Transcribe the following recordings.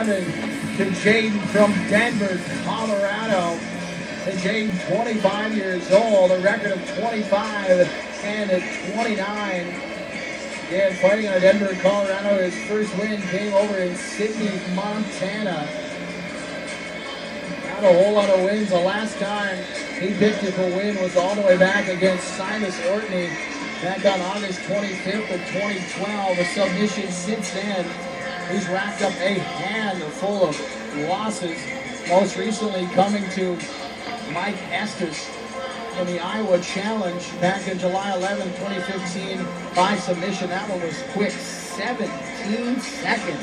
Kevin tjaden from Denver, Colorado. Tjaden, 25 years old, a record of 25 and 29. Again, fighting out of Denver, Colorado. His first win came over in Sydney, Montana. Not a whole lot of wins. The last time he picked it for a win was all the way back against Silas Ortney back on August 25th of 2012. A submission since then. He's racked up a handful of losses. Most recently coming to Mike Estes in the Iowa Challenge back in July 11, 2015 by submission. That one was quick, 17 seconds.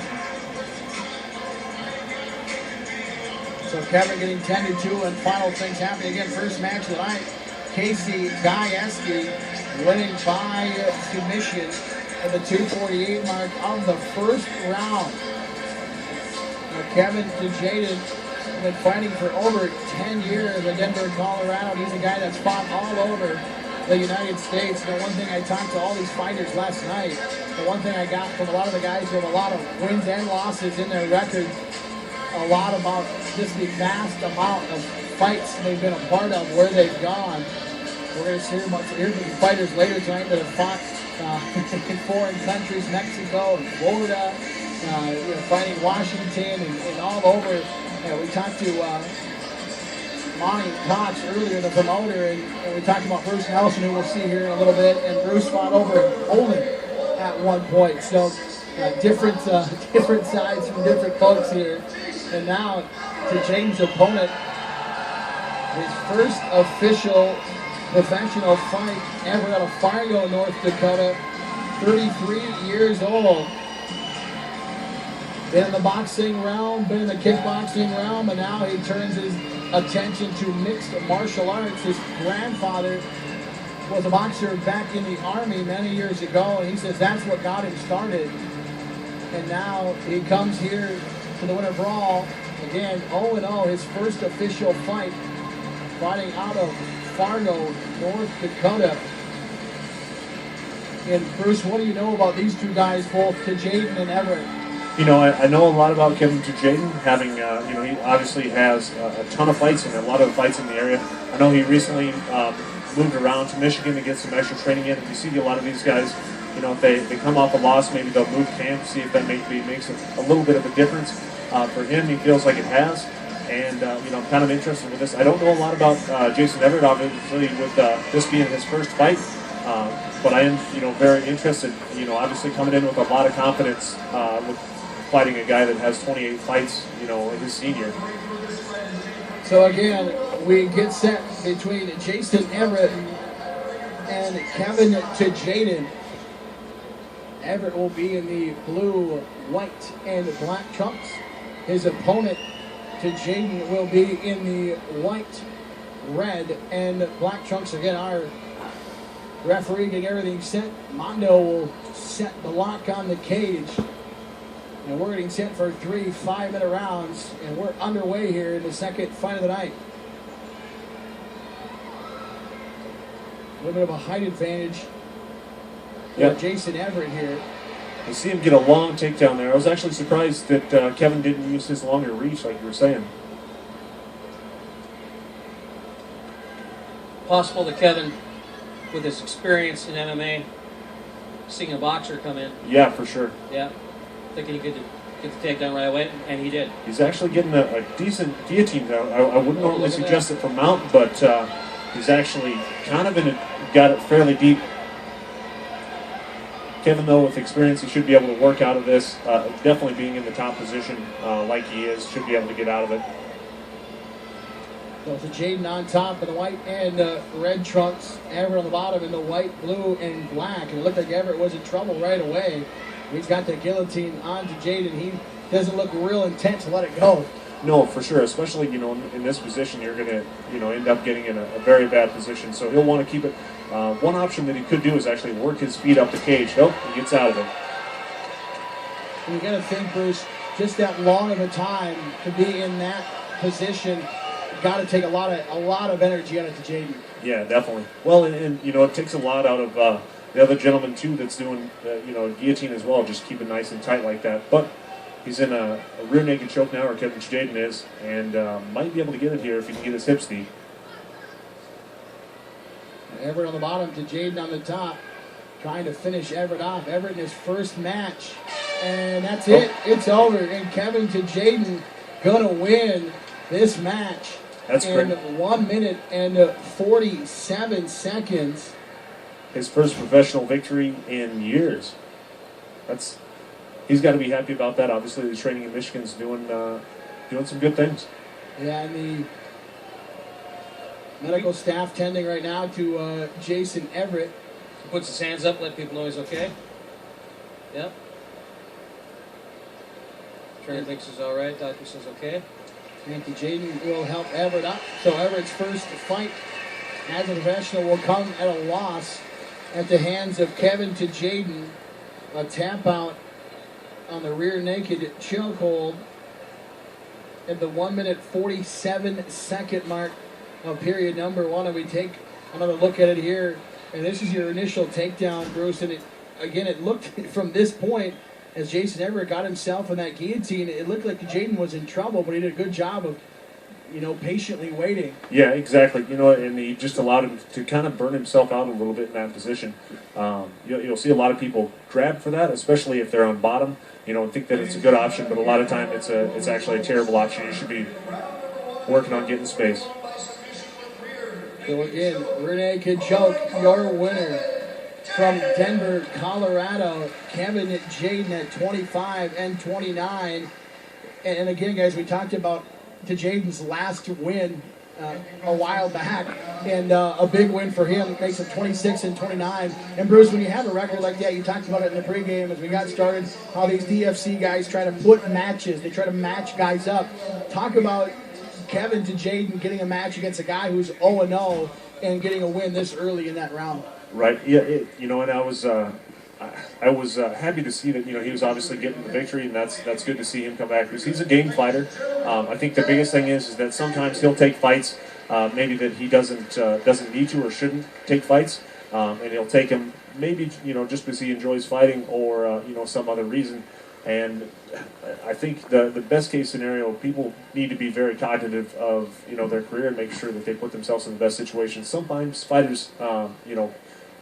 So Kevin getting 10-2 and final things happening again. First match of the night, Casey Gajewski winning by submission at the 2:48 mark of the first round. Now Kevin tjaden been fighting for over 10 years in Denver, Colorado. He's a guy that's fought all over the United States. The one thing I talked to all these fighters last night, the one thing I got from a lot of the guys who have a lot of wins and losses in their records, a lot about just the vast amount of fights they've been a part of, where they've gone. We're going to hear from the fighters later tonight that have fought in foreign countries, Mexico and Florida, fighting Washington and all over. We talked to Monty Cox earlier, the promoter, and we talked about Bruce Nelson, who we'll see here in a little bit, and Bruce fought over in Poland at one point. So different sides from different folks here. And now tjaden's opponent, his first official professional fight ever out of Fargo, North Dakota, 33 years old. Been in the boxing realm, been in the kickboxing realm, and now he turns his attention to mixed martial arts. His grandfather was a boxer back in the Army many years ago, and he says that's what got him started. And now he comes here to the winter brawl. Again, 0-0, his first official fight, fighting out of Fargo, North Dakota. And Bruce, what do you know about these two guys, both tjaden and Everett? You know, I know a lot about Kevin tjaden, having, he obviously has a ton of fights and a lot of fights in the area. I know he recently moved around to Michigan to get some extra training in. If you see a lot of these guys, if they come off a loss, maybe they'll move camp, see if that maybe makes a little bit of a difference. For him, he feels like it has. And, I'm kind of interested with this. I don't know a lot about Jason Everett, obviously, with this being his first fight. But I am, very interested, obviously coming in with a lot of confidence with fighting a guy that has 28 fights, his senior. So again, we get set between Jason Everett and Kevin tjaden. Everett will be in the blue, white, and black trunks. His opponent tjaden will be in the white, red, and black trunks. Again, our referee getting everything set. Mondo will set the lock on the cage. And we're getting set for 3 5-minute rounds, and we're underway here in the second fight of the night. A little bit of a height advantage for Jason Everett here. I see him get a long takedown there. I was actually surprised that Kevin didn't use his longer reach like you were saying. Possible that Kevin, with his experience in MMA, seeing a boxer come in. Yeah, for sure. Yeah. Thinking he could get the takedown right away, and he did. He's actually getting a decent guillotine down. I wouldn't normally suggest it from mount, but he's actually kind of got it fairly deep. Kevin, though, with experience, he should be able to work out of this. Definitely being in the top position like he is, should be able to get out of it. So tjaden on top in the white and red trunks. Everett on the bottom in the white, blue, and black. And it looked like Everett was in trouble right away. He's got the guillotine on tjaden. He doesn't look real intent to let it go. No, for sure. Especially, in this position, you're going to, end up getting in a very bad position. So he'll want to keep it. One option that he could do is actually work his feet up the cage. Nope, he gets out of it. And you got to think, Bruce, just that long of a time to be in that position, got to take a lot of energy out of tjaden. Yeah, definitely. Well, and it takes a lot out of the other gentleman too that's doing guillotine as well. Just keep it nice and tight like that. But He's in a rear naked choke now, or Kevin tjaden is, and might be able to get it here if he can get his hips deep. Everett on the bottom, tjaden on the top, trying to finish Everett off. Everett in his first match, and that's it. It's over, and Kevin tjaden gonna win this match. That's in great. 1 minute and 47 seconds. His first professional victory in years. He's got to be happy about that. Obviously, the training in Michigan's doing some good things. Yeah, and the medical staff tending right now to Jason Everett. He puts his hands up, let people know he's okay. Yep. Trainer thinks he's all right. Doctor says okay. And tjaden will help Everett up. So Everett's first fight as a professional will come at a loss at the hands of Kevin tjaden. A tap out on the rear naked chokehold at the 1 minute 47 second mark of period number 1. And we take another look at it here. And this is your initial takedown, Bruce. And it looked from this point, as Jason Everett got himself in that guillotine, it looked like tjaden was in trouble, but he did a good job of, patiently waiting. Yeah, exactly. And he just allowed him to kind of burn himself out a little bit in that position. You'll see a lot of people grab for that, especially if they're on bottom, and think that it's a good option, but a lot of time it's actually a terrible option. You should be working on getting space. So again, rear naked choke, your winner. From Denver, Colorado, Kevin tjaden at 25 and 29. And again, guys, we talked about tjaden's last win a while back, and a big win for him. Makes him 26 and 29. And Bruce, when you have a record like that, you talked about it in the pregame as we got started, how these DFC guys try to put matches, they try to match guys up. Talk about Kevin tjaden getting a match against a guy who's 0-0 and getting a win this early in that round. Right. Yeah. And I was happy to see that he was obviously getting the victory, and that's good to see him come back because he's a game fighter. I think the biggest thing is that sometimes he'll take fights maybe that he doesn't need to or shouldn't take fights, and he'll take them maybe just because he enjoys fighting or some other reason. And I think the best case scenario, people need to be very cognitive of their career and make sure that they put themselves in the best situation. Sometimes fighters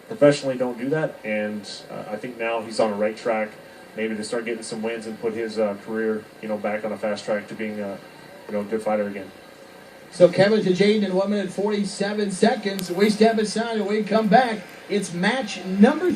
professionally don't do that, and I think now he's on a right track, maybe to start getting some wins and put his career back on a fast track to being a good fighter again. So Kevin tjaden in 1 minute 47 seconds. We step aside and we come back. It's match number 3.